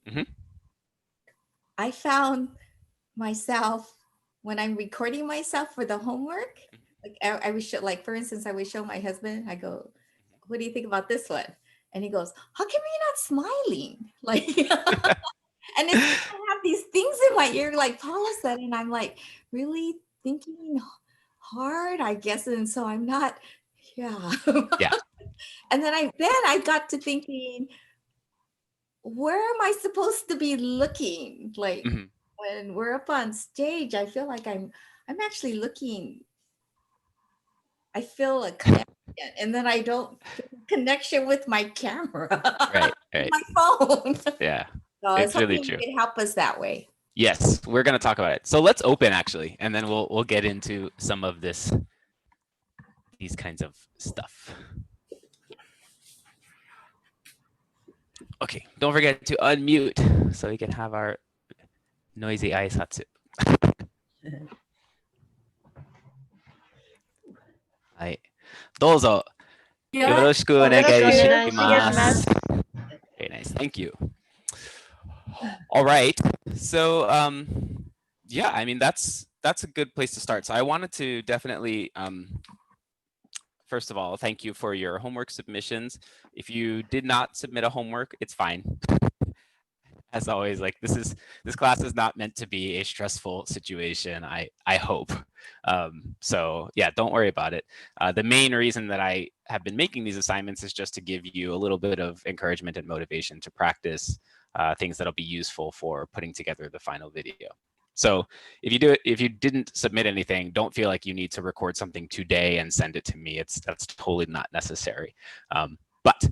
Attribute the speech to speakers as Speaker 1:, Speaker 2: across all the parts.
Speaker 1: Mhm.
Speaker 2: I found myself when I'm recording myself for the homework, like I would show, like for instance, I would show my husband, I go, what do you think about this one? And he goes, how come you're not smiling? Like, and it's because I have these things in my ear, like Paula said, and I'm like really thinking hard, I guess. And so I'm not, yeah.
Speaker 1: Yeah.
Speaker 2: And then I got to thinking, where am I supposed to be looking? Like
Speaker 1: Mhm.
Speaker 2: when we're up on stage, I feel like I'm actually looking, I feel a connection, and then I don't feel a connection with my camera,
Speaker 1: Right,
Speaker 2: with
Speaker 1: right.
Speaker 2: my phone. So
Speaker 1: Yeah.
Speaker 2: I was
Speaker 1: It's really
Speaker 2: hoping you
Speaker 1: true.
Speaker 2: could help us that way.
Speaker 1: Yes, we're going to talk about it. So let's open actually, and then we'll get into some of these kinds of stuff. Okay, don't forget to unmute so we can have our noisy aisatsu. はい。どうぞよろしくお願いします。Very nice. Thank you. All right. So yeah, I mean that's a good place to start. So I wanted to definitely first of all, thank you for your homework submissions. If you did not submit a homework, it's fine. As always, like this class is not meant to be a stressful situation. I hope. So yeah, don't worry about it. The main reason that I have been making these assignments is just to give you a little bit of encouragement and motivation to practice things that'll be useful for putting together the final video. So if you didn't submit anything, don't feel like you need to record something today and send it to me. That's totally not necessary. But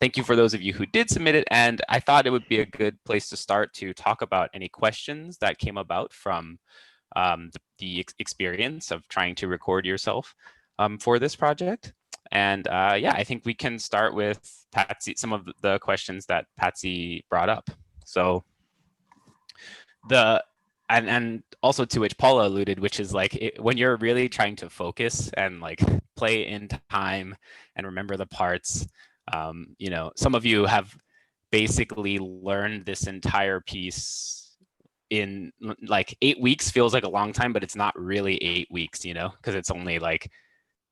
Speaker 1: thank you for those of you who did submit it. And I thought it would be a good place to start to talk about any questions that came about from the experience of trying to record yourself for this project. And yeah, I think we can start with Patsy, some of the questions that Patsy brought up. So and also to which Paula alluded, which is like when you're really trying to focus and like play in time and remember the parts, you know, some of you have basically learned this entire piece in like 8 weeks. Feels like a long time, but it's not really 8 weeks, you know, because it's only like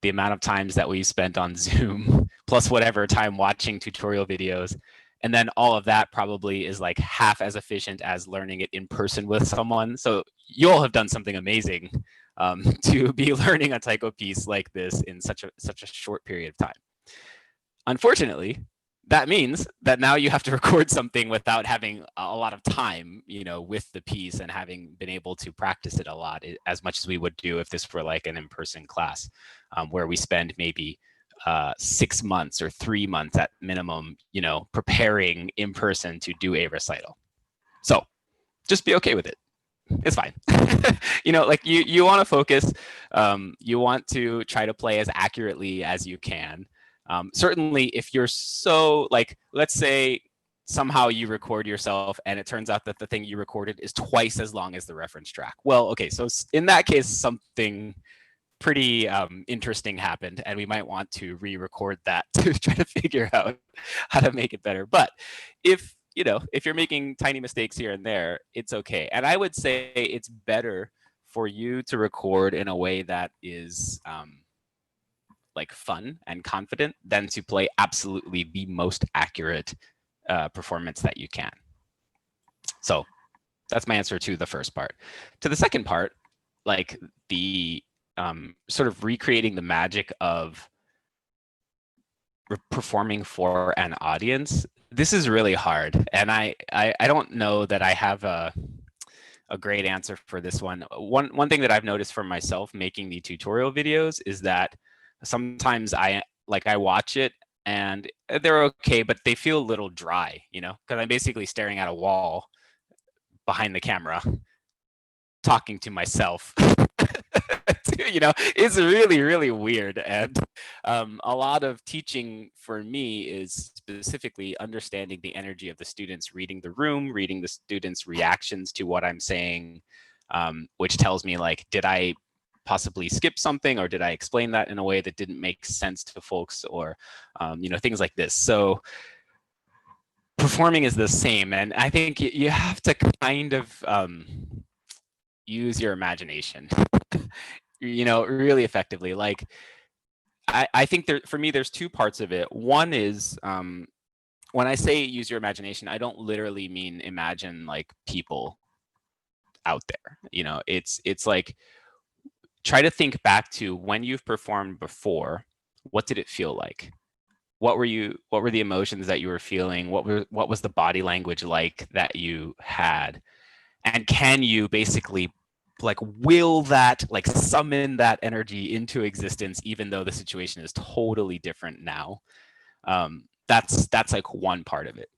Speaker 1: the amount of times that we spent on Zoom plus whatever time watching tutorial videos. And then all of that probably is like half as efficient as learning it in person with someone. So you'll have done something amazing to be learning a taiko piece like this in such a short period of time. Unfortunately, that means that now you have to record something without having a lot of time, you know, with the piece and having been able to practice it a lot, as much as we would do if this were like an in-person class, where we spend maybe 6 months or 3 months at minimum, you know, preparing in person to do a recital. So just be okay with it. It's fine. You know, like you want to focus. You want to try to play as accurately as you can. Certainly, if you're so like, let's say somehow you record yourself and it turns out that the thing you recorded is twice as long as the reference track. Well, okay, so in that case, something pretty interesting happened, and we might want to re-record that to try to figure out how to make it better. But if you know, if you're making tiny mistakes here and there, it's okay. And I would say it's better for you to record in a way that is like fun and confident than to play absolutely the most accurate performance that you can. So that's my answer to the first part. To the second part, like the sort of recreating the magic of performing for an audience, this is really hard. And I don't know that I have a great answer for this one. One thing that I've noticed for myself making the tutorial videos is that sometimes I watch it and they're okay, but they feel a little dry, you know, because I'm basically staring at a wall behind the camera talking to myself. You know, it's really weird. And a lot of teaching for me is specifically understanding the energy of the students, reading the room, reading the students' reactions to what I'm saying, which tells me like, did I possibly skip something, or did I explain that in a way that didn't make sense to folks, or you know, things like this. So performing is the same, and I think you have to kind of use your imagination, really effectively. Like I think for me, there's two parts of it. One is when I say use your imagination, I don't literally mean imagine like people out there. It's like try to think back to when you've performed before. What did it feel like? What were the emotions that you were feeling? What was the body language like that you had? And can you basically like will that, like summon that energy into existence, even though the situation is totally different now? That's like one part of it.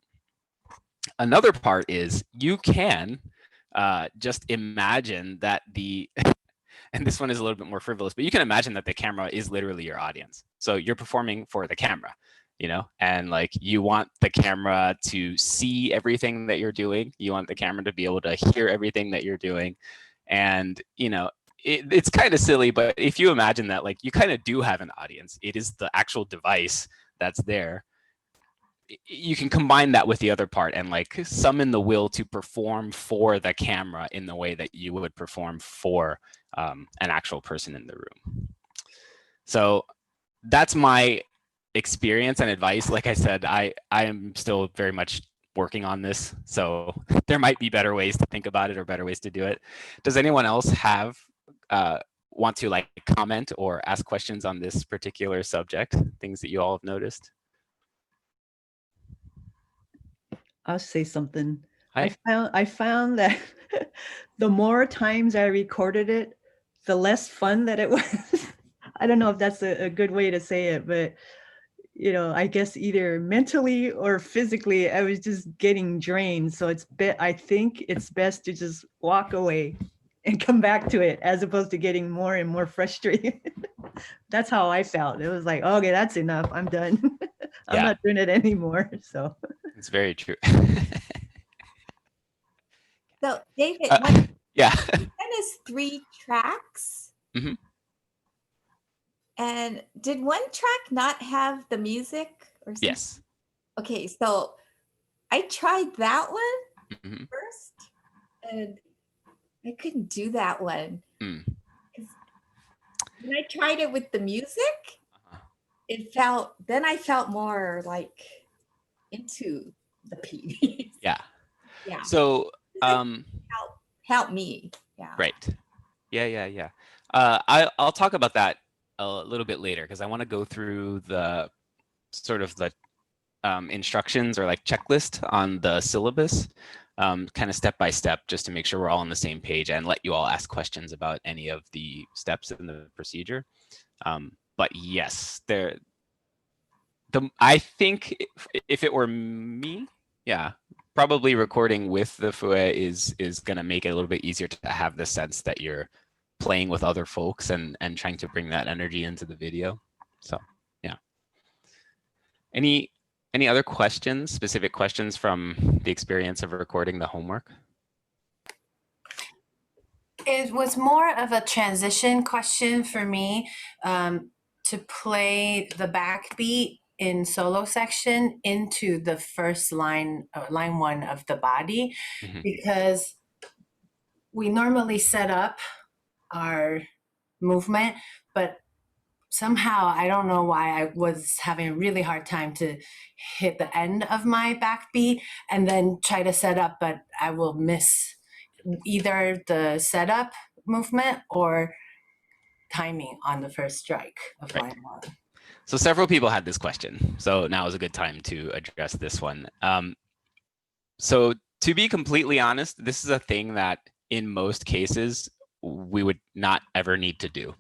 Speaker 1: Another part is you can just imagine that and this one is a little bit more frivolous, but you can imagine that the camera is literally your audience. So you're performing for the camera, and like you want the camera to see everything that you're doing. You want the camera to be able to hear everything that you're doing. And, it's kind of silly, but if you imagine that, like, you kind of do have an audience, it is the actual device that's there. You can combine that with the other part and like summon the will to perform for the camera in the way that you would perform for an actual person in the room. So that's my experience and advice. Like I said, I am still very much working on this, so there might be better ways to think about it or better ways to do it. Does anyone else want to like comment or ask questions on this particular subject? Things that you all have noticed?
Speaker 3: I'll say something.
Speaker 1: Hi.
Speaker 3: I found that the more times I recorded it, the less fun that it was. I don't know if that's a good way to say it, but I guess either mentally or physically, I was just getting drained. So I think it's best to just walk away and come back to it as opposed to getting more and more frustrated. That's how I felt. It was like, okay, that's enough. I'm done. I'm not doing it anymore. So
Speaker 1: it's very true.
Speaker 2: So David,
Speaker 1: yeah.
Speaker 2: That is 3 tracks.
Speaker 1: Mm-hmm.
Speaker 2: And did one track not have the music or something?
Speaker 1: Yes.
Speaker 2: Okay, so I tried that one first, and I couldn't do that one. When I tried it with the music, then I felt more like into the piece.
Speaker 1: Yeah.
Speaker 2: Yeah.
Speaker 1: So
Speaker 2: help me. Yeah.
Speaker 1: Right. Yeah. I'll talk about that a little bit later because I want to go through the sort of the instructions or like checklist on the syllabus, kind of step by step, just to make sure we're all on the same page and let you all ask questions about any of the steps in the procedure. But yes, I think if it were me, yeah, probably recording with the fue is going to make it a little bit easier to have the sense that you're playing with other folks and trying to bring that energy into the video. So yeah. Any other questions, specific questions from the experience of recording the homework?
Speaker 4: It was more of a transition question for me, to play the backbeat in solo section into the first line 1 of the body, because we normally set up our movement, but somehow I don't know why I was having a really hard time to hit the end of my backbeat and then try to set up, but I will miss either the setup movement or timing on the first strike of line 1.
Speaker 1: So several people had this question, so now is a good time to address this one. So to be completely honest, this is a thing that in most cases we would not ever need to do.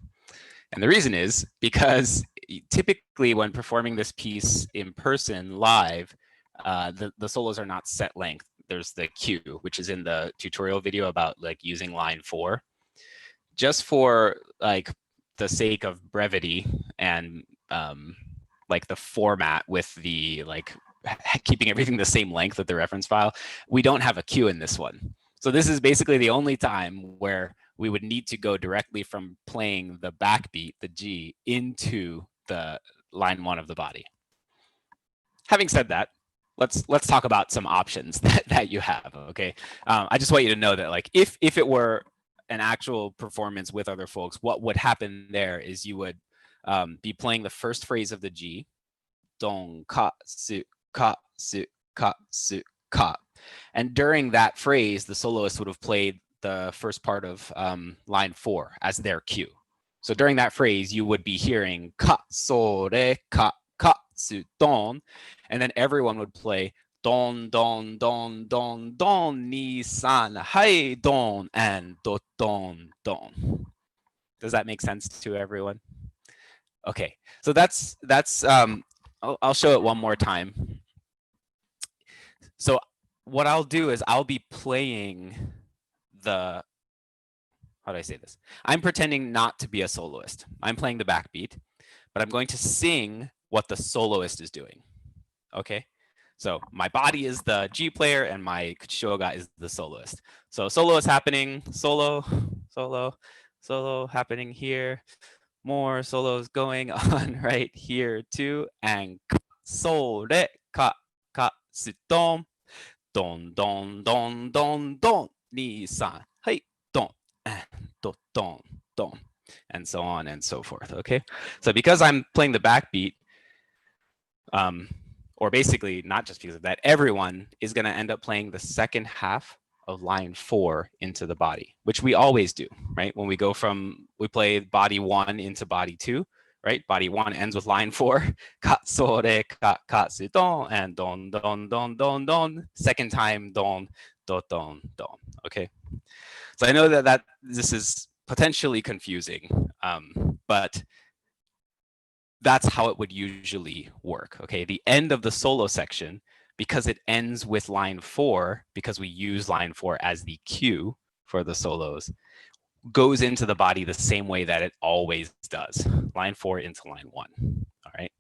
Speaker 1: And the reason is because typically when performing this piece in person live, the solos are not set length. There's the cue, which is in the tutorial video about like using line 4. Just for like the sake of brevity and like the format with the like keeping everything the same length of the reference file, we don't have a cue in this one. So this is basically the only time where we would need to go directly from playing the backbeat, the G, into the line 1 of the body. Having said that, let's talk about some options that you have. Okay, I just want you to know that like if it were an actual performance with other folks, what would happen there is you would be playing the first phrase of the G, dong ka su ka su ka su ka, and during that phrase, the soloist would have played the first part of line 4 as their cue. So during that phrase, you would be hearing ka so re ka su don, and then everyone would play don don don don don ni san hai don and do don don. Does that make sense to everyone? Okay, so that's I'll show it one more time. So what I'll do is I'll be playing the, how do I say this? I'm pretending not to be a soloist. I'm playing the backbeat, but I'm going to sing what the soloist is doing. Okay, so my body is the G player and my shoga is the soloist. So solo is happening, solo, solo, solo happening here. More solos going on right here too. And so re ka ka su don don don don don don ni san hai don do don don, and so on and so forth. Okay, so because I'm playing the backbeat, or basically not just because of that, everyone is going to end up playing the second half of line 4 into the body, which we always do, right? When we go from, we play body 1 into body 2, right? Body 1 ends with line 4, ka so re ka ka su don, and don don don don don. Second time don do don don. Okay, so I know that this is potentially confusing, but that's how it would usually work. Okay, the end of the solo section, because it ends with line 4, because we use line 4 as the cue for the solos, goes into the body the same way that it always does. Line 4 into line 1. All right.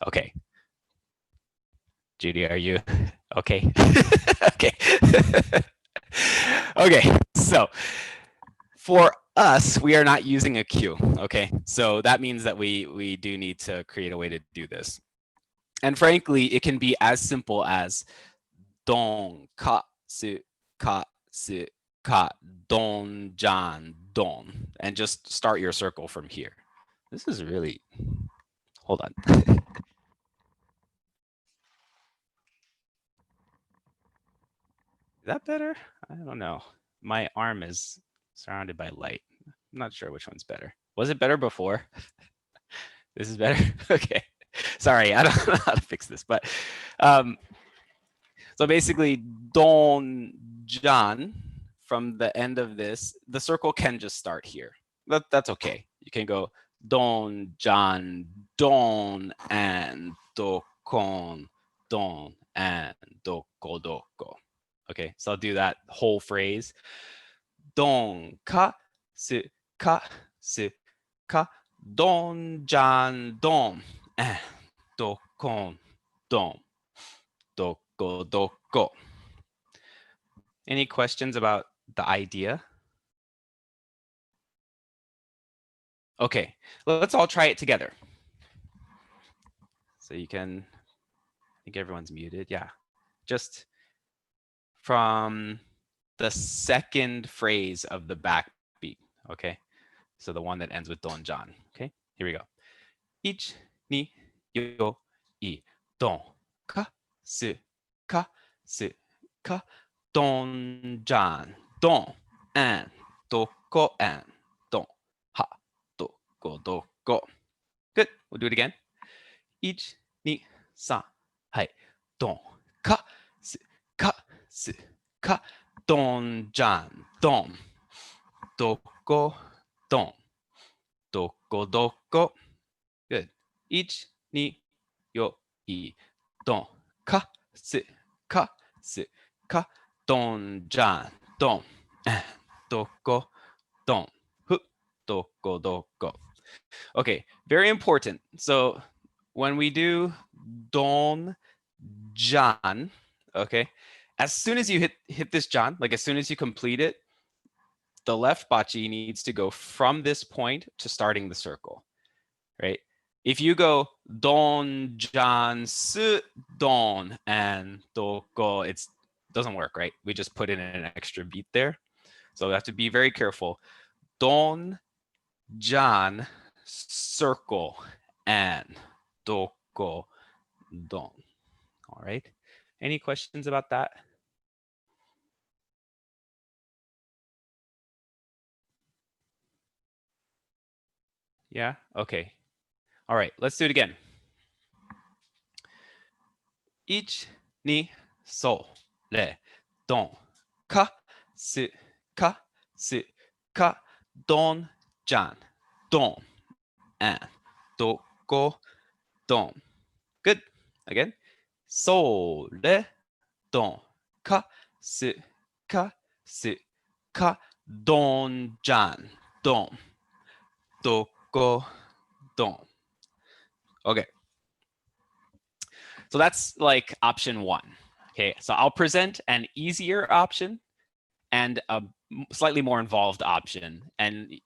Speaker 1: Okay. Judy, are you okay? Okay. Okay. So for us, we are not using a cue. Okay. So that means that we do need to create a way to do this. And frankly, it can be as simple as don ka su ka su ka don jan don, and just start your circle from here. This is really, hold on. Is that better? I don't know. My arm is surrounded by light. I'm not sure which one's better. Was it better before? This is better? Okay. Sorry, I don't know how to fix this, but so basically, don jan, from the end of this, the circle can just start here. That's okay. You can go don jan don and do con don and doko doko. Okay, so I'll do that whole phrase. Don ka su ka su ka don jan don and do con don doko doko. Any questions about the idea? Okay, let's all try it together. So you can, I think everyone's muted. Yeah, just from the second phrase of the backbeat. Okay, so the one that ends with don jan. Okay, here we go. Ich ni yo I don ka su ka su ka don jan don and doko and don ha doko doko. Good. We'll do it again. Ich ni san hai don ka su ka don jan don doko don doko doko. Good. Ich ni yo I don ka su ka don jan don doko don hu doko doko. Okay, very important. So when we do don jan, okay, as soon as you hit this jan, like as soon as you complete it, the left bachi needs to go from this point to starting the circle, right? If you go don, jan, su, don, and do, go, it doesn't work, right? We just put in an extra beat there. So we have to be very careful. Don, jan, circle, and do, go, don. All right. Any questions about that? Yeah? Okay. All right, let's do it again. 1, 2, そう、れ、どん、か、す、か、す、か、どん、じゃん、どん、and どこ、どん。Good. Again. それ、どん、か、す、か、す、か、どん、じゃん、どん、どこ、どん。Okay. So that's like option 1. Okay, so I'll present an easier option and a slightly more involved option. And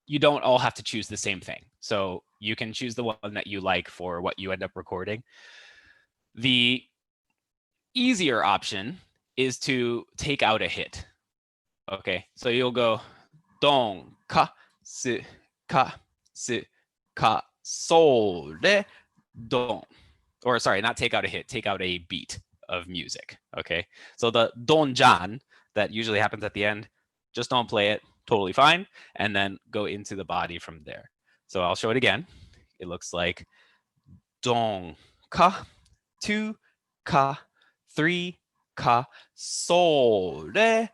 Speaker 1: you don't all have to choose the same thing. So you can choose the one that you like for what you end up recording. The easier option is to take out a hit. Okay, so you'll go don, ka, su, ka, su, ka, so, re, don. Or sorry, not take out a hit, take out a beat of music. Okay, so the don jan that usually happens at the end, just don't play it, totally fine, and then go into the body from there. So I'll show it again. It looks like don ka, 2 ka, 3 ka, so, re,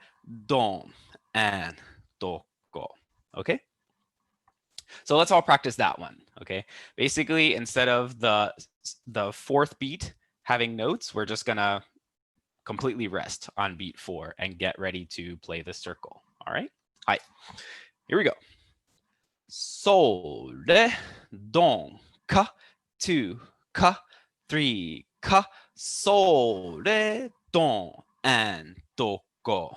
Speaker 1: don, and do, go. Okay, so let's all practice that one. Okay, basically instead of the fourth beat having notes, we're just gonna completely rest on beat 4 and get ready to play the circle. All right, here we go. So, re, don, ka, 2 ka, 3 ka, so, re, don, and do, go.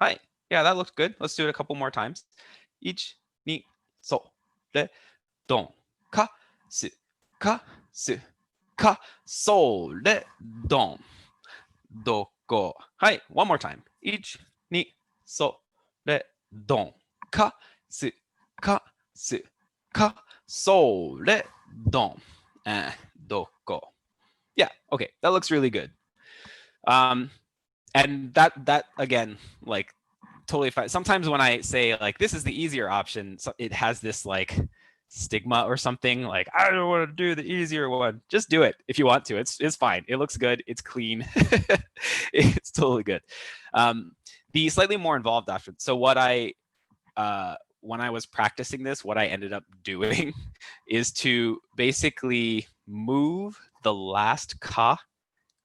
Speaker 1: Hi, yeah, that looks good. Let's do it a couple more times. 1, 2, so, re, don, ka, す、か、す、か、それ、どん、どこ。はい、one more time. 1、2、それ、どん、か、す、か、す、か、それ、どん、どこ. Yeah, okay, that looks really good. And that again, like totally fine. Sometimes when I say like this is the easier option, so it has this like stigma or something like I don't want to do the easier one. Just do it if you want to. It's fine. It looks good. It's clean. It's totally good. The slightly more involved option. So what when I was practicing this, what I ended up doing is to basically move the last ka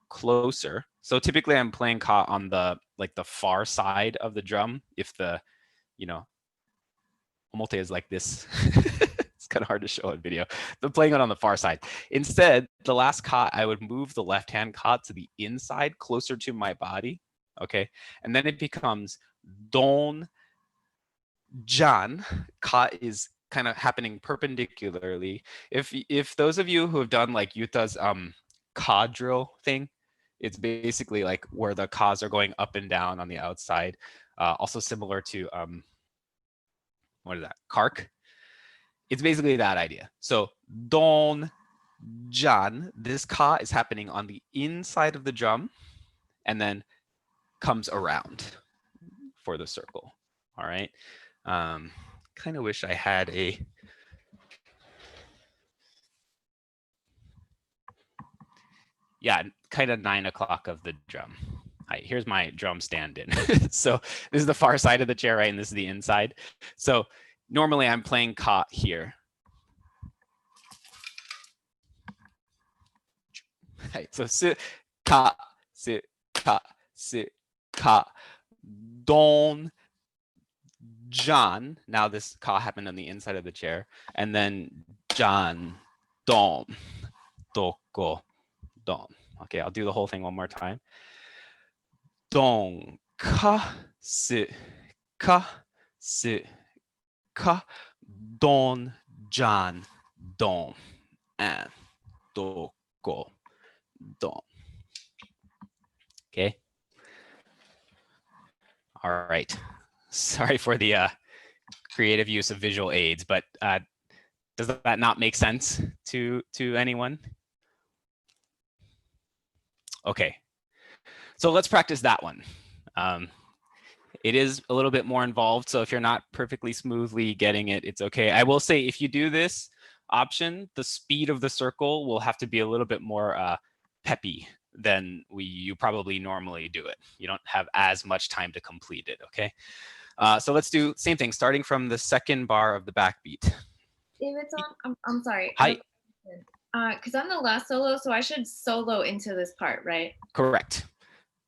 Speaker 1: closer. So typically I'm playing ka on the far side of the drum. If the, omote is like this. It's kind of hard to show on video. But playing it on the far side. Instead, the last ka, I would move the left-hand ka to the inside, closer to my body. Okay, and then it becomes don, jan. Ka is kind of happening perpendicularly. If those of you who have done like Yuta's ka drill thing, it's basically like where the kas are going up and down on the outside. Also similar to what is that? Kark. It's basically that idea. So don, jan, this ka is happening on the inside of the drum and then comes around for the circle. All right. Kind of wish I had a kind of 9 o'clock of the drum. Hi, here's my drum stand-in. So this is the far side of the chair, right? And this is the inside. So normally I'm playing ka here. Right, so si, ka, si, ka, si, ka, don, jan. Now this ka happened on the inside of the chair. And then jan, don, doko, don. Okay, I'll do the whole thing one more time. Don, ka, si, ka, si, ka, don, jan, don, and, do, go, don. Okay. All right. Sorry for the creative use of visual aids, but does that not make sense to anyone? Okay. So let's practice that one. It is a little bit more involved, so if you're not perfectly smoothly getting it, it's okay. I will say if you do this option, the speed of the circle will have to be a little bit more peppy than you probably normally do it. You don't have as much time to complete it, okay? So let's do same thing, starting from the second bar of the backbeat.
Speaker 5: Davidson, I'm sorry.
Speaker 1: Hi.
Speaker 5: Because I'm the last solo, so I should solo into this part, right?
Speaker 1: Correct.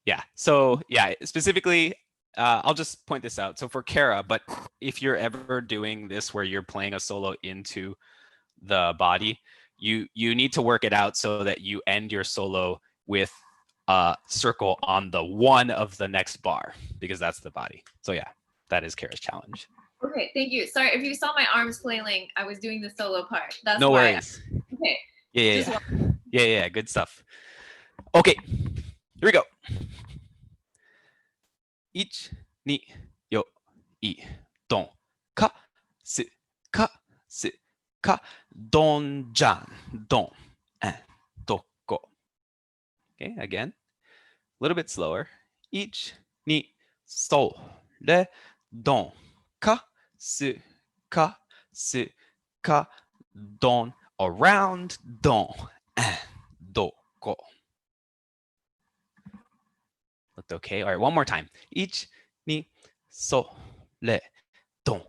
Speaker 1: Yeah. So yeah, specifically, I'll just point this out. So for Kara, but if you're ever doing this where you're playing a solo into the body, you need to work it out so that you end your solo with a circle on the one of the next bar, because that's the body. So yeah, that is Kara's challenge.
Speaker 5: Okay, thank you. Sorry, if you saw my arms flailing, I was doing the solo part. That's
Speaker 1: no
Speaker 5: why.
Speaker 1: worries.
Speaker 5: Okay.
Speaker 1: Yeah. Good stuff. Okay, here we go. 1、2、4、い、ドン、か、す、か、す、か、ドン、じゃん、ドン、どこ。Okay, again, a little bit slower. 1、2、それ、ドン、か、す、か、す、か、ドン、around, ドン、どこ。Looked okay. All right, one more time. 1、2、それ、ドン、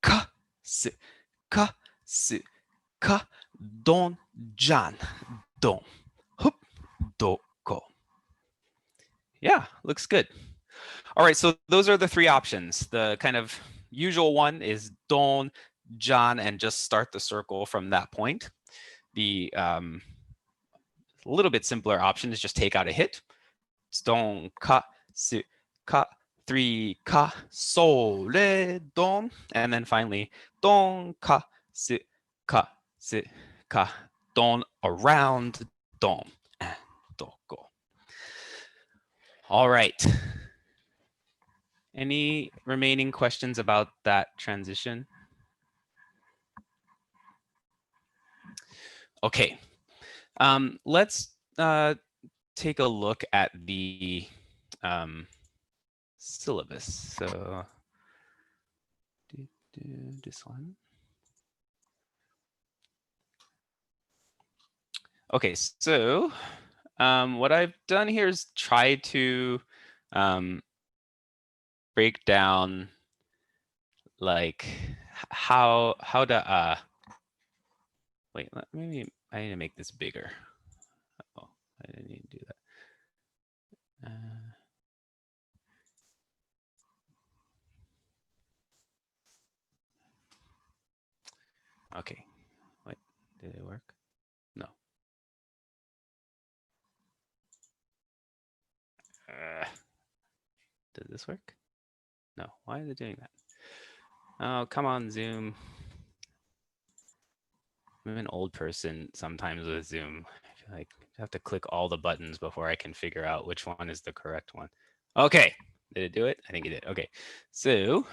Speaker 1: か、す、か、す、か、ドン、じゃん、ドン、ほっ、どこ。Yeah, looks good. All right, so those are the three options. The kind of usual one is don, jan, and just start the circle from that point. The little bit simpler option is just take out a hit. It's don, ka, su, ka, 3, ka, so, re, don. And then finally, don, ka, su, ka, don, around, don, and doko. All right. Any remaining questions about that transition? Okay, let's take a look at the syllabus. So this one. Okay, so what I've done here is try to break down like how to wait, maybe I need to make this bigger. Oh, I didn't need to do that. Okay, wait, did it work? No. Does this work? No, why is it doing that? Oh, come on, Zoom. I'm an old person sometimes with Zoom. I feel like I have to click all the buttons before I can figure out which one is the correct one. Okay, did it do it? I think it did. Okay, so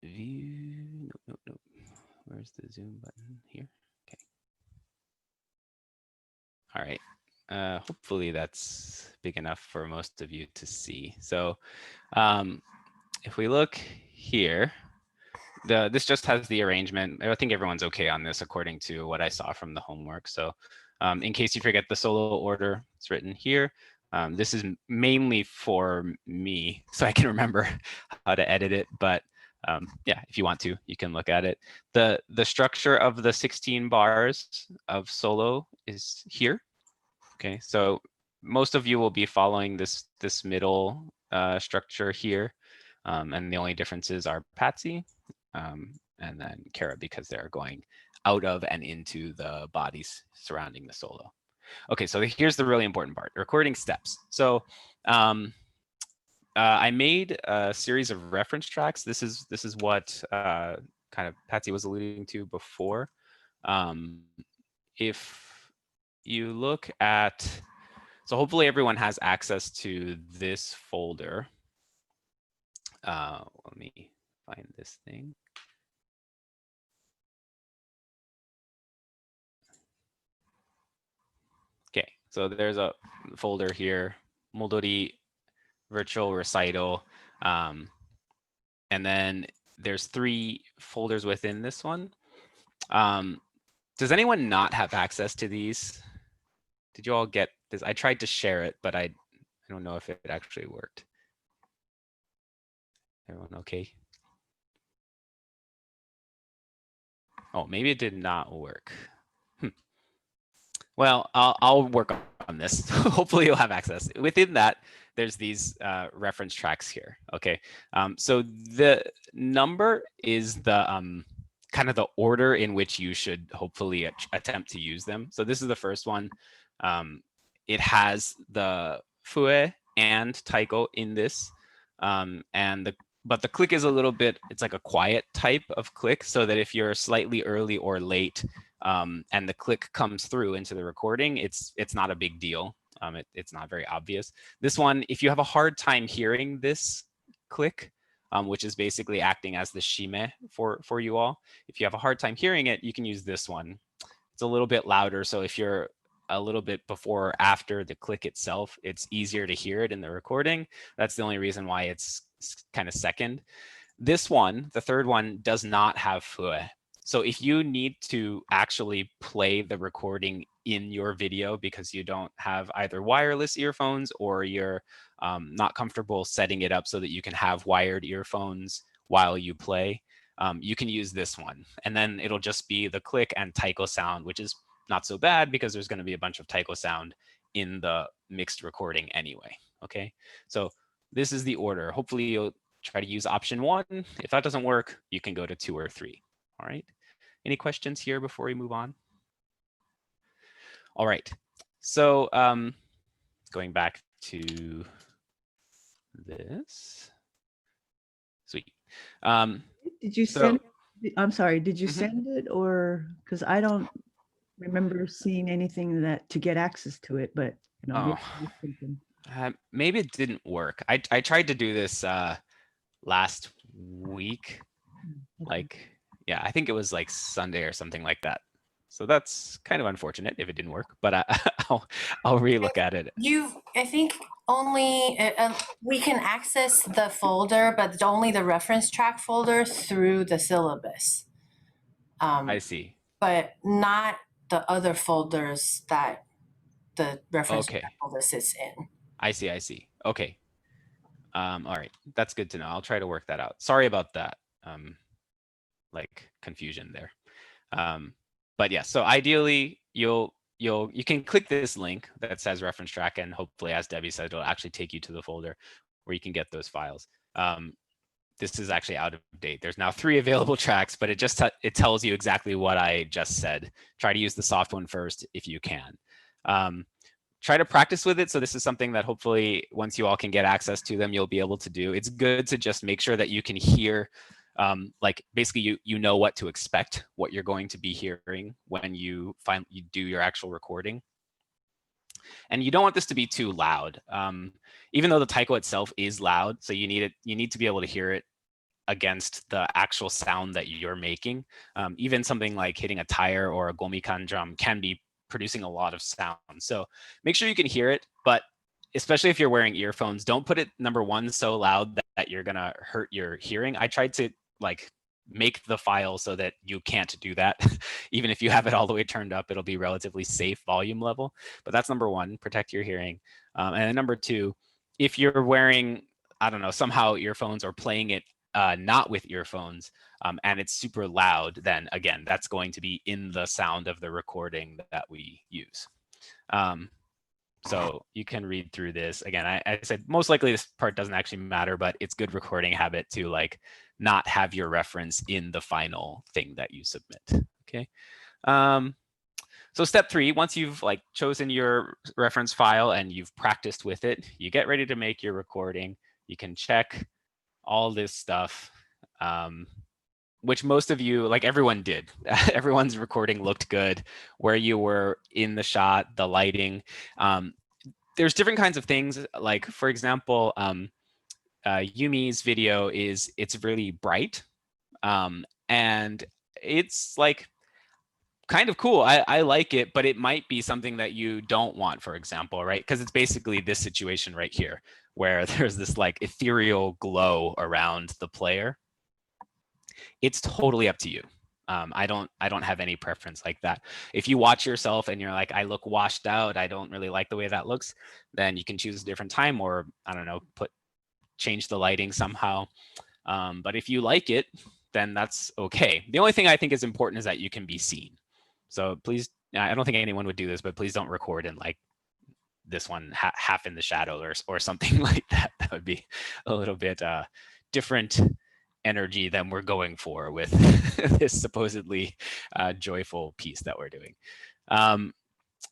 Speaker 1: view, no. Where's the Zoom button here? Okay. All right. Hopefully that's big enough for most of you to see. So if we look here, this just has the arrangement. I think everyone's okay on this according to what I saw from the homework. So in case you forget the solo order, it's written here. This is mainly for me, so I can remember how to edit it. But yeah, if you want to, you can look at it. The structure of the 16 bars of solo is here. Okay, so most of you will be following this middle structure here. And the only differences are Patsy and then Kara, because they're going out of and into the bodies surrounding the solo. Okay, so here's the really important part, recording steps. So I made a series of reference tracks. This is what kind kind of Patsy was alluding to before. If you look at, so hopefully everyone has access to this folder. Let me find this thing. Okay, so there's a folder here, Modori virtual recital. And then there's 3 folders within this one. Does anyone not have access to these? Did you all get this? I tried to share it, but I don't know if it actually worked. Everyone okay? Oh, maybe it did not work. Well, I'll work on this. Hopefully you'll have access. Within that, there's these reference tracks here. Okay, so the number is the kind of the order in which you should hopefully attempt to use them. So this is the first one. It has the fue and taiko in this, but the click is a little bit, it's like a quiet type of click, so that if you're slightly early or late and the click comes through into the recording, it's not a big deal. It's not very obvious. This one, if you have a hard time hearing this click, which is basically acting as the shime for you all, if you have a hard time hearing it, you can use this one. It's a little bit louder, so if you're a little bit before or after the click itself, it's easier to hear it in the recording. That's the only reason why it's kind of second. This one, the third one, does not have fue. So if you need to actually play the recording in your video because you don't have either wireless earphones or you're not comfortable setting it up so that you can have wired earphones while you play, you can use this one. And then it'll just be the click and taiko sound, which is not so bad because there's going to be a bunch of taiko sound in the mixed recording anyway. Okay, so this is the order. Hopefully you'll try to use option 1. If that doesn't work, you can go to 2 or 3. All right. Any questions here before we move on? All right. So going back to this. Sweet.
Speaker 3: Did you send? I'm sorry. Did you send it, or because I don't remember seeing anything that to get access to it, but you know,
Speaker 1: maybe it didn't work. I tried to do this last week. Like, yeah, I think it was like Sunday or something like that. So that's kind of unfortunate if it didn't work, but I'll relook at it.
Speaker 4: I think only we can access the folder, but only the reference track folder through the syllabus.
Speaker 1: I see.
Speaker 4: But not the other folders that the reference track folder sits in.
Speaker 1: I see. Okay. All right. That's good to know. I'll try to work that out. Sorry about that. Like confusion there. But yeah, so ideally you can click this link that says reference track, and hopefully, as Debbie said, it'll actually take you to the folder where you can get those files. This is actually out of date. There's now 3 available tracks, but it tells you exactly what I just said. Try to use the soft one first if you can. Try to practice with it. So this is something that hopefully once you all can get access to them, you'll be able to do. It's good to just make sure that you can hear, like basically you know what to expect, what you're going to be hearing when you do your actual recording. And you don't want this to be too loud, even though the taiko itself is loud. So you need to be able to hear it against the actual sound that you're making. Even something like hitting a tire or a gomikan drum can be producing a lot of sound. So make sure you can hear it, but especially if you're wearing earphones, don't put it, number 1, so loud that you're gonna hurt your hearing. I tried to like make the file so that you can't do that. Even if you have it all the way turned up, it'll be relatively safe volume level. But that's number 1, protect your hearing. And then number 2, if you're wearing, I don't know, somehow earphones or playing it not with earphones, and it's super loud, then again, that's going to be in the sound of the recording that we use. So you can read through this. Again, I said most likely this part doesn't actually matter, but it's good recording habit to like not have your reference in the final thing that you submit. Okay. So step 3, once you've like chosen your reference file and you've practiced with it, you get ready to make your recording. You can check all this stuff. which most of you, like everyone did. Everyone's recording looked good, where you were in the shot, the lighting. There's different kinds of things. Like for example, Yumi's video it's really bright, and it's like kind of cool. I like it, but it might be something that you don't want, for example, right? Because it's basically this situation right here, where there's this like ethereal glow around the player. It's totally up to you. I don't have any preference like that. If you watch yourself and you're like, I look washed out, I don't really like the way that looks, then you can choose a different time, or I don't know, change the lighting somehow. But if you like it, then that's okay. The only thing I think is important is that you can be seen. So please, I don't think anyone would do this, but please don't record in like this one half in the shadow or something like that. That would be a little bit different energy than we're going for with this supposedly joyful piece that we're doing.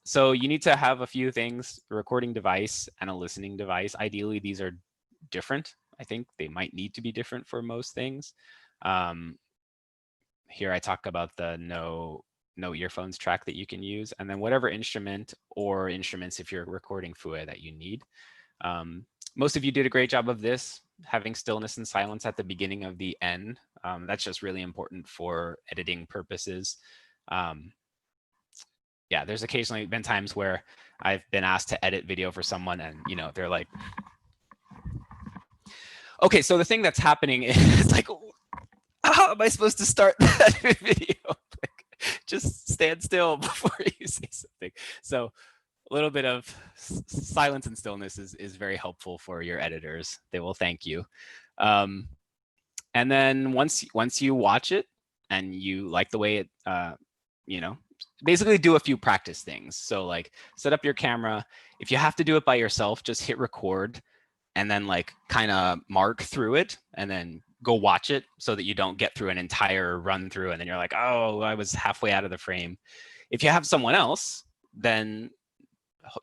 Speaker 1: So you need to have a few things: a recording device and a listening device. Ideally, these are different. I think they might need to be different for most things. Here I talk about the no earphones track that you can use, and then whatever instrument or instruments, if you're recording Fue, that you need. Most of you did a great job of this, having stillness and silence at the beginning of the end. That's just really important for editing purposes. Yeah, there's occasionally been times where I've been asked to edit video for someone and, you know, they're like, okay, so the thing that's happening is like, how am I supposed to start that video? Like, just stand still before you say something. So a little bit of silence and stillness is very helpful for your editors. They will thank you. And then once you watch it and you like the way it, you know, basically do a few practice things. So like set up your camera. If you have to do it by yourself, just hit record and then like kind of mark through it and then go watch it so that you don't get through an entire run through and then you're like, oh, I was halfway out of the frame. If you have someone else, then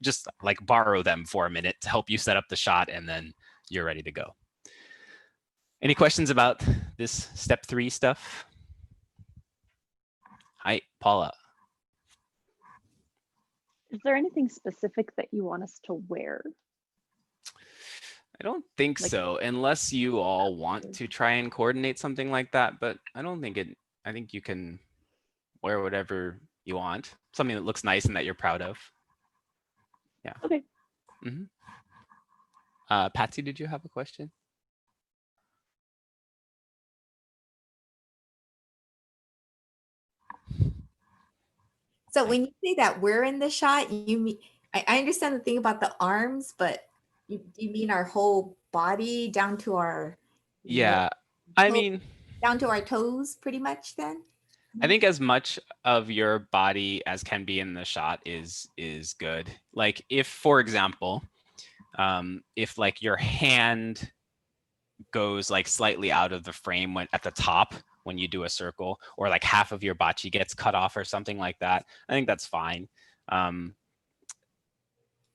Speaker 1: just like borrow them for a minute to help you set up the shot and then you're ready to go. Any questions about this step 3 stuff? Hi, Paula.
Speaker 6: Is there anything specific that you want us to wear?
Speaker 1: I don't think
Speaker 6: Like,
Speaker 1: so, unless you all want to try and coordinate something like that, but I don't think it, I think you can wear whatever you want, something that looks nice and that you're proud of. Yeah.
Speaker 6: Okay.
Speaker 1: Patsy, did you have a question?
Speaker 2: So when you say that we're in the shot, you mean, I understand the thing about the arms, but you mean our whole body down to our,
Speaker 1: Yeah, I mean,
Speaker 2: down to our toes pretty much then?
Speaker 1: I think as much of your body as can be in the shot is good. Like if, for example, if like your hand goes like slightly out of the frame when at the top when you do a circle, or like half of your bachi gets cut off or something like that, I think that's fine.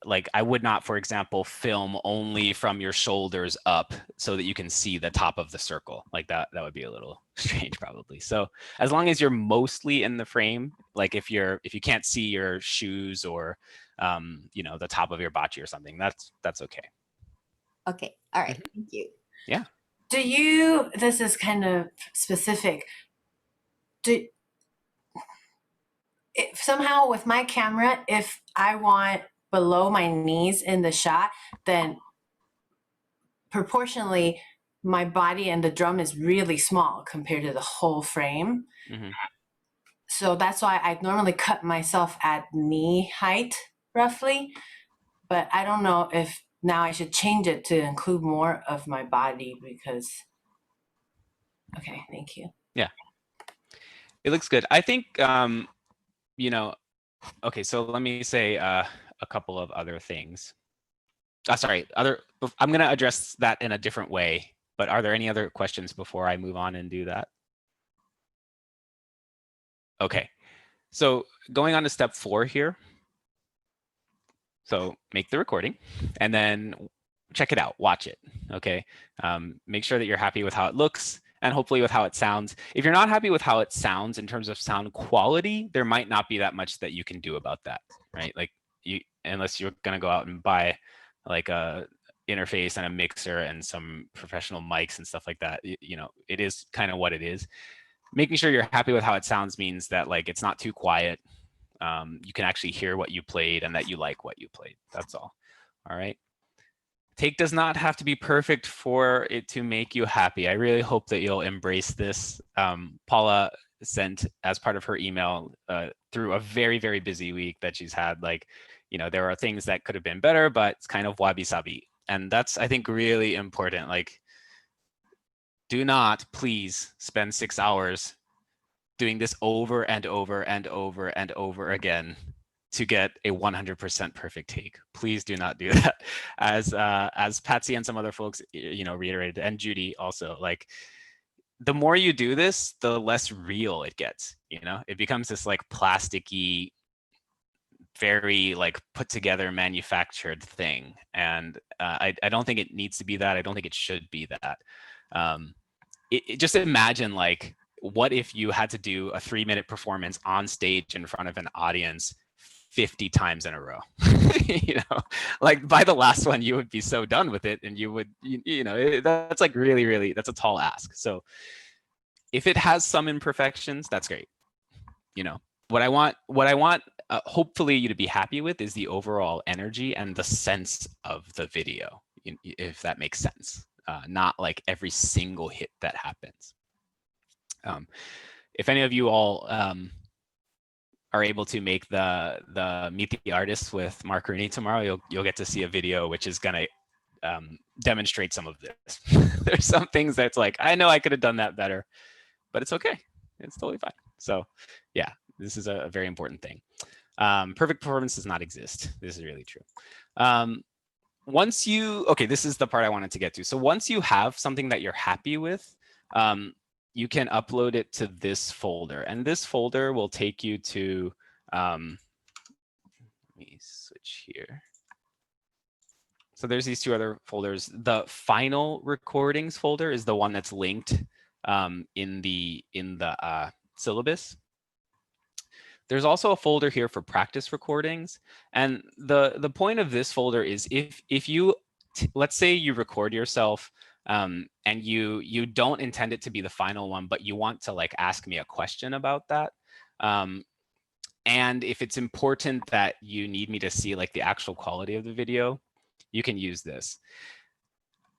Speaker 1: Like I would not, for example, film only from your shoulders up so that you can see the top of the circle. Like that would be a little strange probably. So as long as you're mostly in the frame, like if you can't see your shoes or you know, the top of your bachi or something, that's okay.
Speaker 2: Okay, all right, thank you.
Speaker 1: Yeah.
Speaker 4: Do you, this is kind of specific, if somehow with my camera, if I want below my knees in the shot, then proportionally my body and the drum is really small compared to the whole frame. So that's why I normally cut myself at knee height roughly, but I don't know if now I should change it to include more of my body because, okay, thank you.
Speaker 1: Yeah, it looks good. I think, you know, okay, so let me say a couple of other things. Sorry, I'm going to address that in a different way, but are there any other questions before I move on and do that? Okay, so going on to step 4 here. So make the recording and then check it out, watch it, okay? Make sure that you're happy with how it looks. and hopefully with how it sounds. If you're not happy with how it sounds in terms of sound quality, there might not be that much that you can do about that, right? Like unless you're gonna go out and buy like a interface and a mixer and some professional mics and stuff like that. You know, it is kind of what it is. Making sure you're happy with how it sounds means that like it's not too quiet. You can actually hear what you played and that you like what you played. That's all. All right. Take does not have to be perfect for it to make you happy. I really hope that you'll embrace this. Paula sent as part of her email through a very, very busy week that she's had. Like, you know, there are things that could have been better, but it's kind of wabi-sabi. And that's, I think, really important. Like, do not please spend 6 hours doing this over and over and over and over again to get a 100% perfect take. Please do not do that. As Patsy and some other folks, you know, reiterated, and Judy also, like, the more you do this, the less real it gets. You know, it becomes this like plasticky, very like put together, manufactured thing, and I don't think it needs to be that. I don't think it should be that. Just imagine like, what if you had to do a 3-minute performance on stage in front of an audience 50 times in a row? You know, like by the last one, you would be so done with it, and you would, you know, that's like really, really, that's a tall ask. So if it has some imperfections, that's great. You know, what I want, hopefully you to be happy with is the overall energy and the sense of the video, if that makes sense. Not like every single hit that happens. If any of you all are able to make the Meet the Artists with Mark Rooney tomorrow, you'll get to see a video which is gonna demonstrate some of this. There's some things that's like, I know I could have done that better, but it's okay. It's totally fine. So yeah, this is a very important thing. Perfect performance does not exist. This is really true. Okay, this is the part I wanted to get to. So once you have something that you're happy with, you can upload it to this folder, and this folder will take you to, let me switch here. So there's these two other folders. The final recordings folder is the one that's linked in the syllabus. There's also a folder here for practice recordings. And the point of this folder is if you, let's say you record yourself and you don't intend it to be the final one, but you want to like ask me a question about that. And if it's important that you need me to see like the actual quality of the video, you can use this.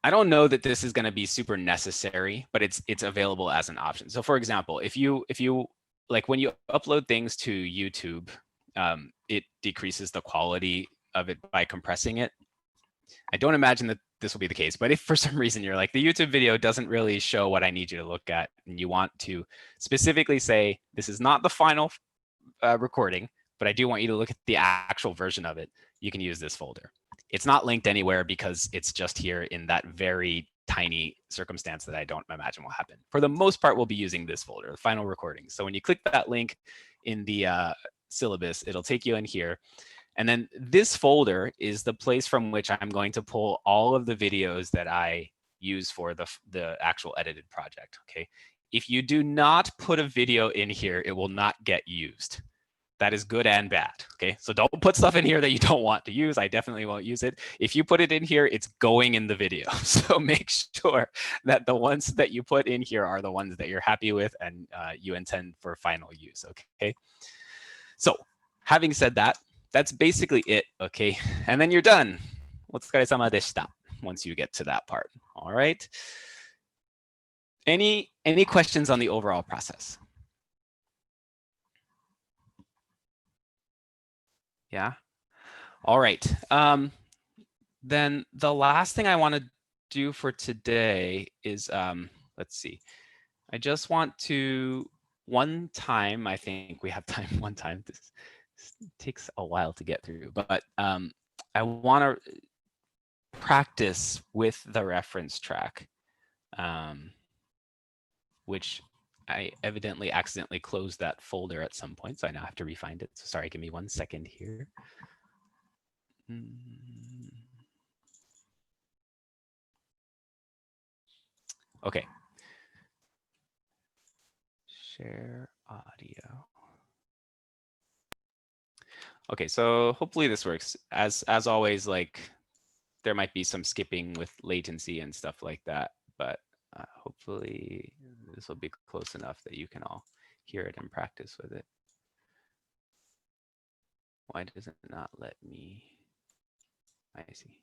Speaker 1: I don't know that this is going to be super necessary, but it's available as an option. So for example, if you like when you upload things to YouTube, it decreases the quality of it by compressing it. I don't imagine that this will be the case, but if for some reason you're like, the YouTube video doesn't really show what I need you to look at, and you want to specifically say, this is not the final recording, but I do want you to look at the actual version of it, you can use this folder. It's not linked anywhere because it's just here in that very tiny circumstance that I don't imagine will happen. For the most part, we'll be using this folder, the final recordings. So when you click that link in the syllabus, it'll take you in here. And then this folder is the place from which I'm going to pull all of the videos that I use for the actual edited project, okay? If you do not put a video in here, it will not get used. That is good and bad, okay? So don't put stuff in here that you don't want to use. I definitely won't use it. If you put it in here, it's going in the video. So make sure that the ones that you put in here are the ones that you're happy with and you intend for final use, okay? So having said that, that's basically it, okay? And then you're done. お疲れ様でした once you get to that part, all right? Any questions on the overall process? Yeah. All right. Then the last thing I want to do for today is, let's see. I just want to, one time, I think we have time one time. This takes a while to get through, but I want to practice with the reference track, which I evidently accidentally closed that folder at some point, so I now have to refind it. So sorry, give me 1 second here. Okay. Share audio. Okay, so hopefully this works. As always, like there might be some skipping with latency and stuff like that, but hopefully this will be close enough that you can all hear it and practice with it. Why does it not let me? I see.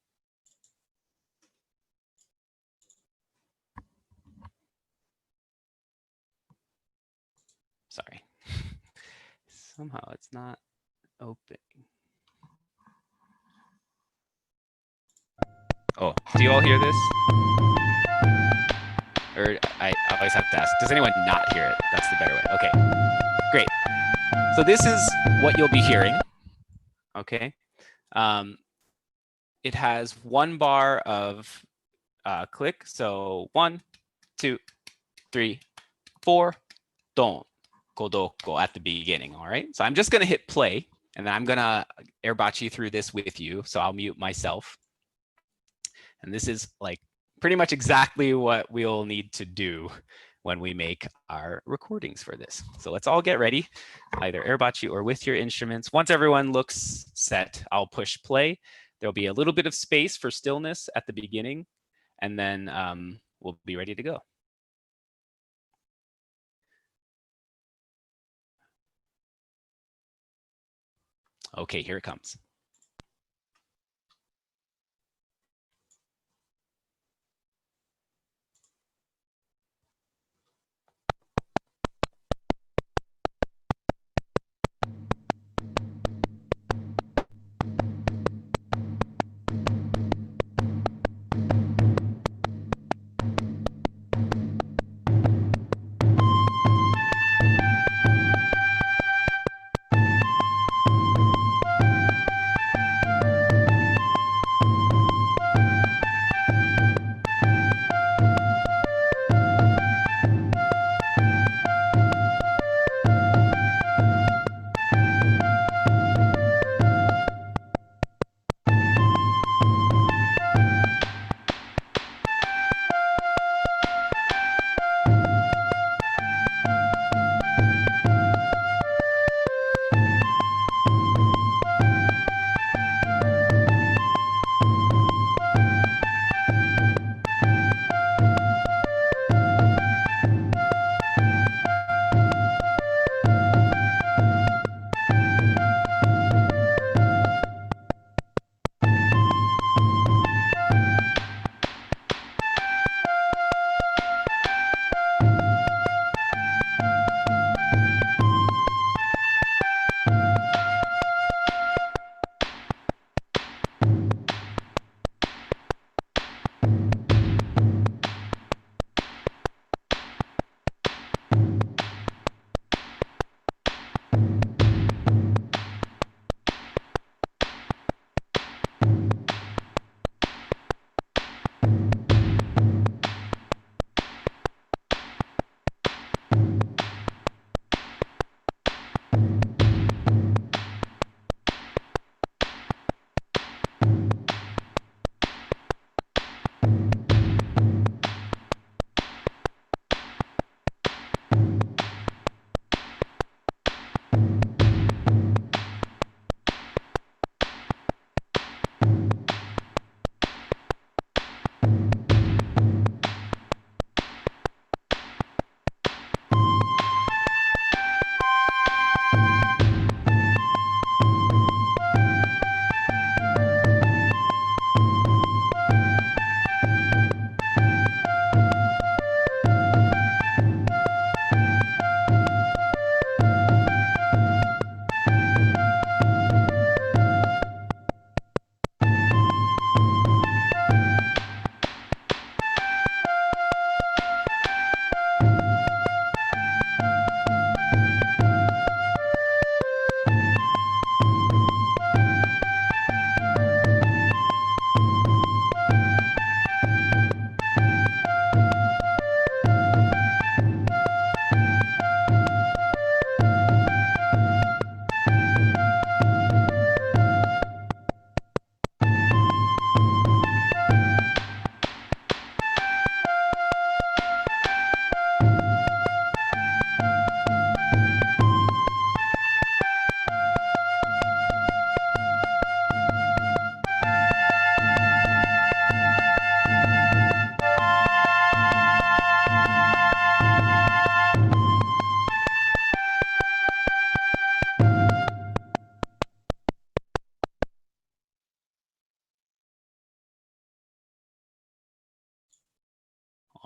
Speaker 1: Sorry. Somehow it's not opening. Oh, do you all hear this? Or I always have to ask, does anyone not hear it? That's the better way. Okay, great. So this is what you'll be hearing. Okay. It has one bar of click. So 1, 2, 3, 4, don, kodoko at the beginning. All right. So I'm just going to hit play and then I'm going to airbachi through this with you. So I'll mute myself. And this is like pretty much exactly what we'll need to do when we make our recordings for this. So let's all get ready, either airbachi or with your instruments. Once everyone looks set, I'll push play. There'll be a little bit of space for stillness at the beginning, and then we'll be ready to go. Okay, here it comes.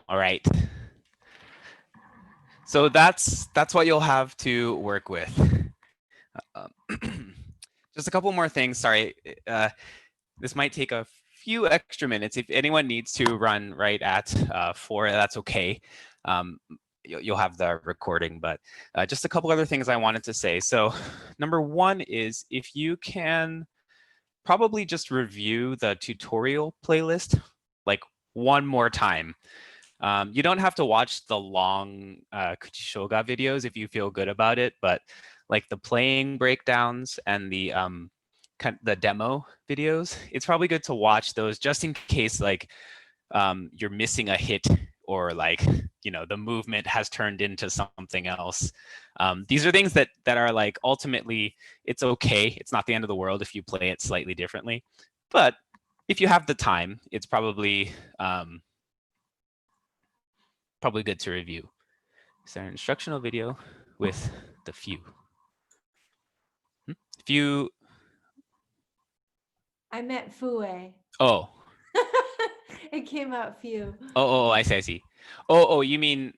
Speaker 1: All right. So that's what you'll have to work with. Just a couple more things. Sorry, this might take a few extra minutes. If anyone needs to run right at 4, that's okay. You'll have the recording, but just a couple other things I wanted to say. So number one is if you can probably just review the tutorial playlist like one more time. You don't have to watch the long Kuchishoga videos if you feel good about it, but like the playing breakdowns and the demo videos, it's probably good to watch those just in case like you're missing a hit or like, you know, the movement has turned into something else. These are things that are like ultimately it's okay. It's not the end of the world if you play it slightly differently, but if you have the time, it's probably probably good to review. Is there an instructional video with the few? If you...
Speaker 7: I meant fue.
Speaker 1: Oh.
Speaker 7: It came out few.
Speaker 1: Oh, I see. Oh, you mean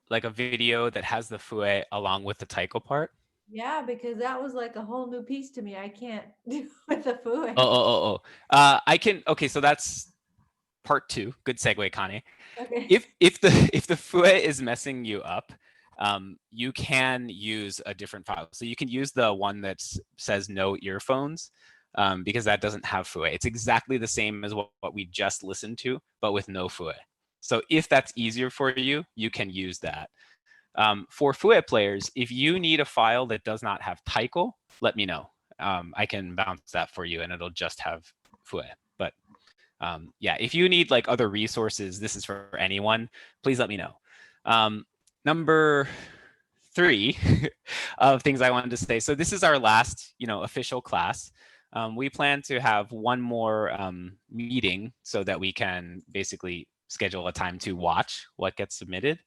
Speaker 1: like a video that has the fue along with the taiko part?
Speaker 7: Yeah, because that was like a whole new piece to me. I can't do with the fue.
Speaker 1: Oh. I can. Okay, so that's part 2. Good segue, Kane.
Speaker 7: Okay.
Speaker 1: If the fue is messing you up, you can use a different file. So you can use the one that says no earphones, because that doesn't have fue. It's exactly the same as what we just listened to, but with no fue. So if that's easier for you, you can use that. For fue players, if you need a file that does not have taiko, let me know. I can bounce that for you and it'll just have fue. But yeah, if you need like other resources, this is for anyone, please let me know. Number 3 of things I wanted to say. So this is our last, official class. We plan to have one more meeting so that we can basically schedule a time to watch what gets submitted.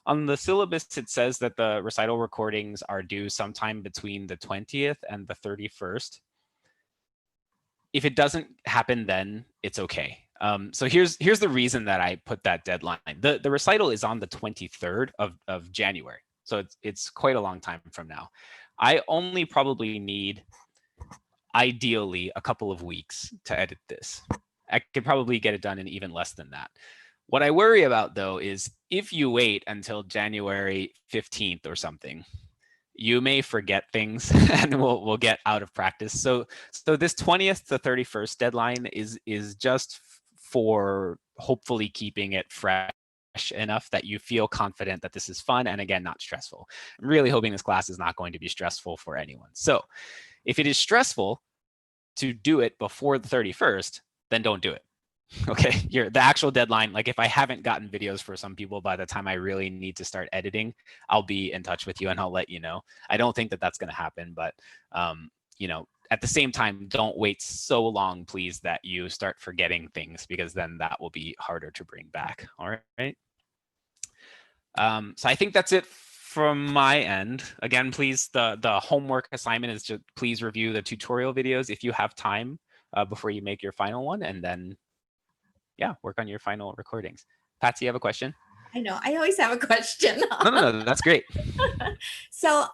Speaker 1: On the syllabus, it says that the recital recordings are due sometime between the 20th and the 31st. If it doesn't happen then, it's okay. So here's the reason that I put that deadline. The recital is on the 23rd of January. So it's quite a long time from now. I only probably need, ideally, a couple of weeks to edit this. I could probably get it done in even less than that. What I worry about, though, is if you wait until January 15th or something, you may forget things and we'll get out of practice. So this 20th to 31st deadline is just for hopefully keeping it fresh enough that you feel confident that this is fun and, again, not stressful. I'm really hoping this class is not going to be stressful for anyone. So if it is stressful to do it before the 31st, then don't do it. Okay, the actual deadline, like if I haven't gotten videos for some people by the time I really need to start editing, I'll be in touch with you and I'll let you know. I don't think that that's going to happen, but at the same time, don't wait so long, please, that you start forgetting things, because then that will be harder to bring back. All right. So I think that's it from my end. Again, please, the homework assignment is to please review the tutorial videos if you have time before you make your final one, and then work on your final recordings. Patsy, you have a question?
Speaker 2: I know. I always have a question.
Speaker 1: No, that's great.
Speaker 2: So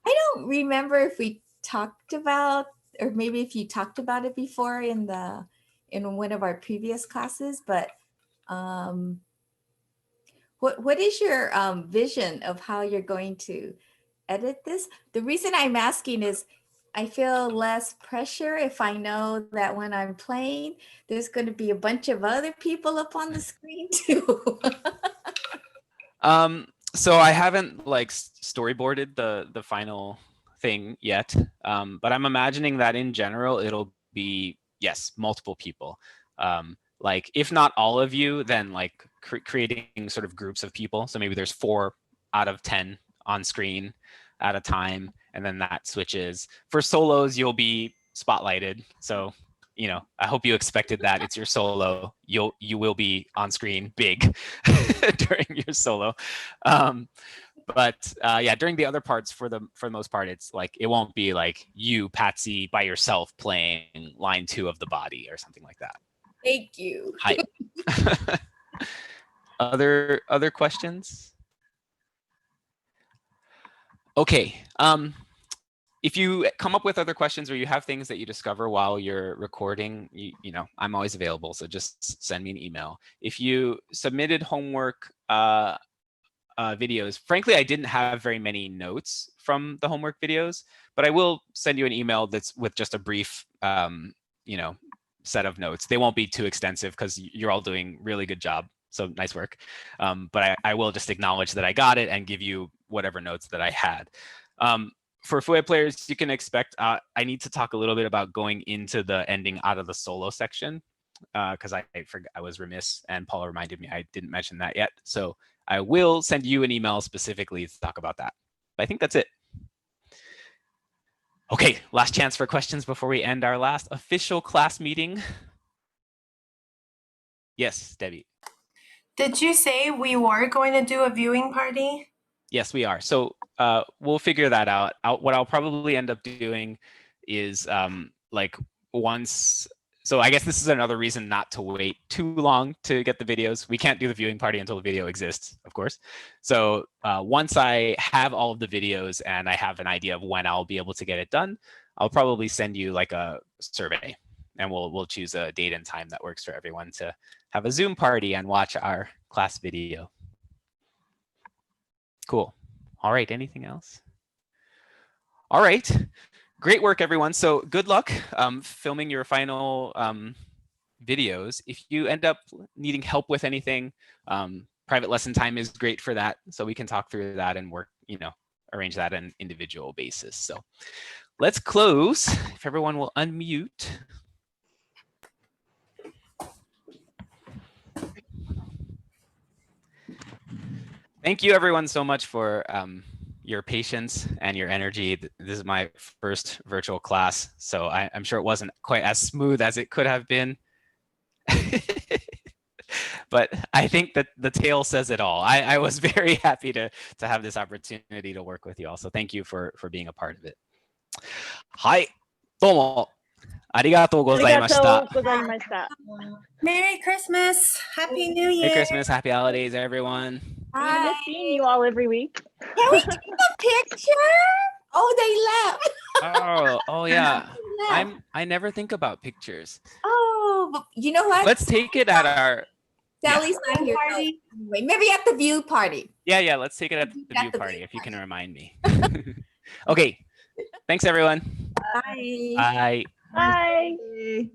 Speaker 2: I don't remember if we talked about, or maybe if you talked about it before in one of our previous classes, but what is your vision of how you're going to edit this? The reason I'm asking is I feel less pressure if I know that when I'm playing, there's going to be a bunch of other people up on the screen too.
Speaker 1: So I haven't like storyboarded the final thing yet, but I'm imagining that in general it'll be, yes, multiple people. Like if not all of you, then like creating sort of groups of people. So maybe there's 4 out of 10 on screen at a time, and then that switches. For solos, you'll be spotlighted. So, I hope you expected that. It's your solo. You will be on screen big during your solo. But during the other parts, for the most part, it's like it won't be like you, Patsy, by yourself playing line 2 of the body or something like that.
Speaker 2: Thank you.
Speaker 1: Hi. Other questions? Okay. If you come up with other questions or you have things that you discover while you're recording, you know, I'm always available. So just send me an email. If you submitted homework videos, frankly, I didn't have very many notes from the homework videos, but I will send you an email that's with just a brief, you know, set of notes. They won't be too extensive because you're all doing really good job. So nice work. But I will just acknowledge that I got it and give you whatever notes that I had. For Fue players, you can expect, I need to talk a little bit about going into the ending out of the solo section because I forgot, I was remiss and Paul reminded me I didn't mention that yet. So I will send you an email specifically to talk about that. But I think that's it. Okay, last chance for questions before we end our last official class meeting. Yes, Debbie.
Speaker 4: Did you say we were going to do a viewing party?
Speaker 1: Yes, we are. So we'll figure that out. What I'll probably end up doing is like once. So I guess this is another reason not to wait too long to get the videos. We can't do the viewing party until the video exists, of course. So once I have all of the videos and I have an idea of when I'll be able to get it done, I'll probably send you like a survey and we'll choose a date and time that works for everyone to have a Zoom party and watch our class video. Cool. All right, anything else? All right, great work, everyone. So good luck filming your final videos. If you end up needing help with anything, private lesson time is great for that. So we can talk through that and work, you know, arrange that on an individual basis. So let's close. If everyone will unmute. Thank you everyone so much for your patience and your energy. This is my first virtual class, so I'm sure it wasn't quite as smooth as it could have been. But I think that the tale says it all. I was very happy to have this opportunity to work with you all. So thank you for being a part of it. はい、どうもありがとうございました。
Speaker 4: Merry Christmas! Happy New
Speaker 1: Merry
Speaker 4: Year!
Speaker 1: Christmas, happy holidays, everyone.
Speaker 6: I miss seeing you all every week.
Speaker 2: Can we take a picture? Oh, they left.
Speaker 1: Oh yeah.
Speaker 2: They left.
Speaker 1: I never think about pictures.
Speaker 2: Oh, but you know what?
Speaker 1: Let's take it at our
Speaker 2: Sally's not here. So
Speaker 4: Party.
Speaker 2: anyway, maybe at the view party.
Speaker 1: yeah, let's take it at the view party if you can remind me. Okay. Thanks everyone.
Speaker 2: Bye.
Speaker 1: Bye.
Speaker 6: Bye.
Speaker 3: Bye.